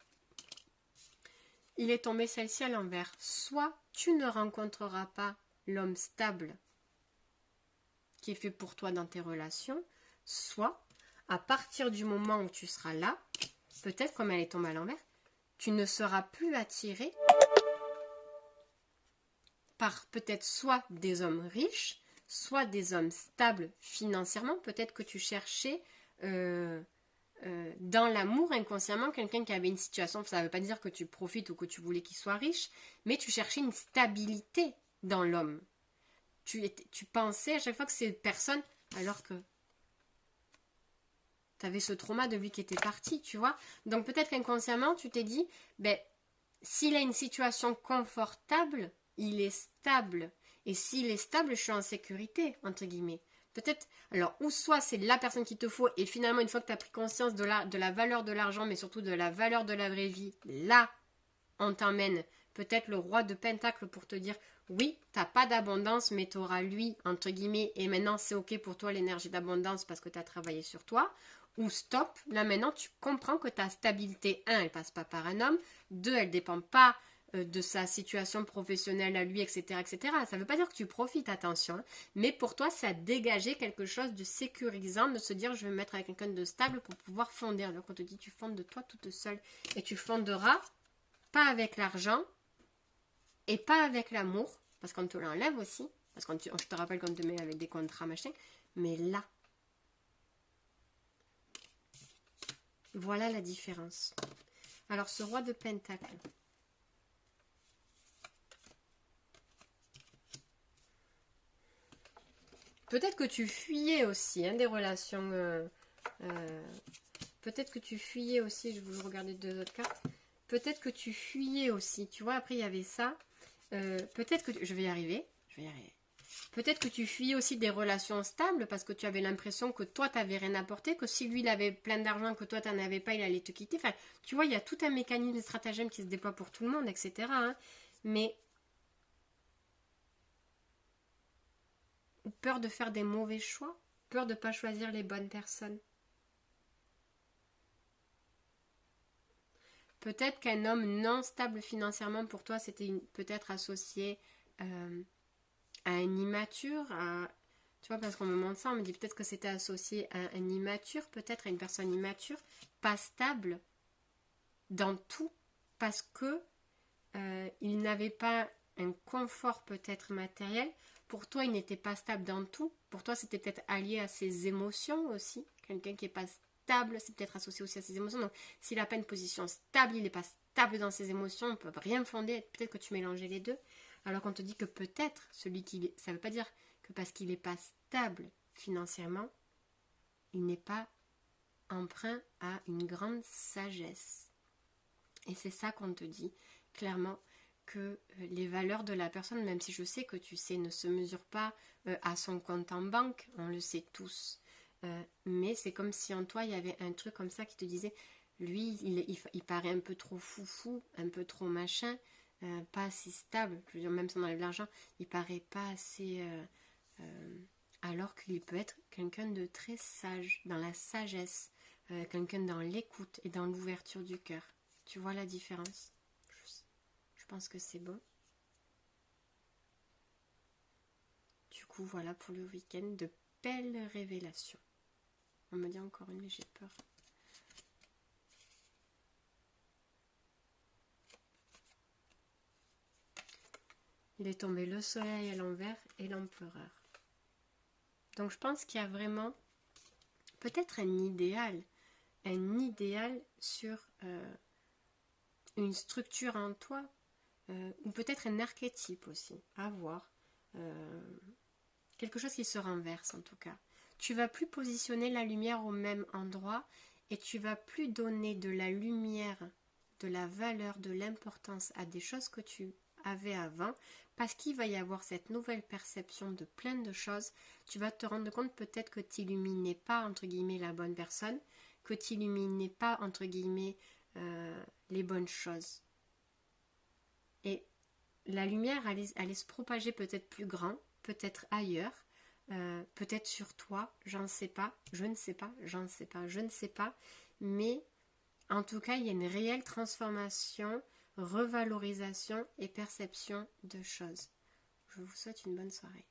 il est tombé celle-ci à l'envers. Soit tu ne rencontreras pas l'homme stable qui est fait pour toi dans tes relations, soit à partir du moment où tu seras là, peut-être comme elle est tombée à l'envers, tu ne seras plus attiré par peut-être soit des hommes riches, soit des hommes stables financièrement. Peut-être que tu cherchais dans l'amour inconsciemment quelqu'un qui avait une situation, ça ne veut pas dire que tu profites ou que tu voulais qu'il soit riche, mais tu cherchais une stabilité dans l'homme. Tu pensais à chaque fois que c'est une personne, alors que tu avais ce trauma de lui qui était parti, tu vois. Donc peut-être qu'inconsciemment, tu t'es dit, ben, s'il a une situation confortable, il est stable. Et s'il est stable, je suis en sécurité, entre guillemets. Peut-être, alors, ou soit c'est la personne qu'il te faut, et finalement, une fois que tu as pris conscience de la valeur de l'argent, mais surtout de la valeur de la vraie vie, là, on t'emmène peut-être le roi de Pentacle pour te dire, oui, t'as pas d'abondance, mais tu auras lui, entre guillemets, et maintenant c'est ok pour toi l'énergie d'abondance parce que tu as travaillé sur toi. Ou stop, là maintenant tu comprends que ta stabilité, un, elle passe pas par un homme, deux, elle dépend pas de sa situation professionnelle à lui, etc., etc. Ça veut pas dire que tu profites, attention, hein, mais pour toi, ça a dégagé quelque chose de sécurisant, de se dire, je vais me mettre avec quelqu'un de stable pour pouvoir fonder. Alors qu'on te dit, tu fondes de toi toute seule, et tu fonderas pas avec l'argent, et pas avec l'amour, parce qu'on te l'enlève aussi, parce que je te rappelle qu'on te met avec des contrats, machin, mais là, voilà la différence. Alors, ce roi de Pentacle, peut-être que tu fuyais aussi, hein, des relations, peut-être que tu fuyais aussi, je vais vous regarder deux autres cartes, peut-être que tu fuyais aussi, tu vois, après il y avait ça, peut-être que, je vais y arriver, peut-être que tu fuyais aussi des relations stables parce que tu avais l'impression que toi, tu n'avais rien apporté, que si lui, il avait plein d'argent, que toi, tu n'en avais pas, il allait te quitter. Enfin, tu vois, il y a tout un mécanisme de stratagème qui se déploie pour tout le monde, etc. hein. Mais peur de faire des mauvais choix, peur de ne pas choisir les bonnes personnes. Peut-être qu'un homme non stable financièrement pour toi, c'était peut-être associé à un immature, tu vois, parce qu'on me montre ça, on me dit peut-être que c'était associé à un immature, peut-être à une personne immature, pas stable dans tout, parce que il n'avait pas un confort peut-être matériel. Pour toi, il n'était pas stable dans tout. Pour toi, c'était peut-être allié à ses émotions aussi. Quelqu'un qui n'est pas stable, c'est peut-être associé aussi à ses émotions. Donc, s'il n'a pas une position stable, il n'est pas stable dans ses émotions, on ne peut rien fonder. Peut-être que tu mélangeais les deux. Alors qu'on te dit que peut-être celui qui... Ça ne veut pas dire que parce qu'il n'est pas stable financièrement, il n'est pas emprunt à une grande sagesse. Et c'est ça qu'on te dit clairement, que les valeurs de la personne, même si je sais que tu sais, ne se mesurent pas à son compte en banque, on le sait tous. Mais c'est comme si en toi, il y avait un truc comme ça qui te disait, lui, il paraît un peu trop foufou, un peu trop machin, pas assez stable. Je veux dire, même si on enlève l'argent, il paraît pas assez... alors qu'il peut être quelqu'un de très sage, dans la sagesse, quelqu'un dans l'écoute et dans l'ouverture du cœur. Tu vois la différence? Je pense que c'est bon. Du coup, voilà pour le week-end de belles révélations. On me dit encore une, mais j'ai peur. Il est tombé le soleil à l'envers et l'empereur. Donc je pense qu'il y a vraiment peut-être un idéal sur une structure en toi, ou peut-être un archétype aussi, à voir. Quelque chose qui se renverse en tout cas. Tu vas plus positionner la lumière au même endroit et tu vas plus donner de la lumière, de la valeur, de l'importance à des choses que tu avais avant, parce qu'il va y avoir cette nouvelle perception de plein de choses. Tu vas te rendre compte peut-être que tu n'illuminais pas entre guillemets la bonne personne, que tu n'illuminais pas entre guillemets les bonnes choses. Et la lumière allait se propager peut-être plus grand, peut-être ailleurs, peut-être sur toi, j'en sais pas, je ne sais pas, j'en sais pas, je ne sais pas, mais en tout cas, il y a une réelle transformation, revalorisation et perception de choses. Je vous souhaite une bonne soirée.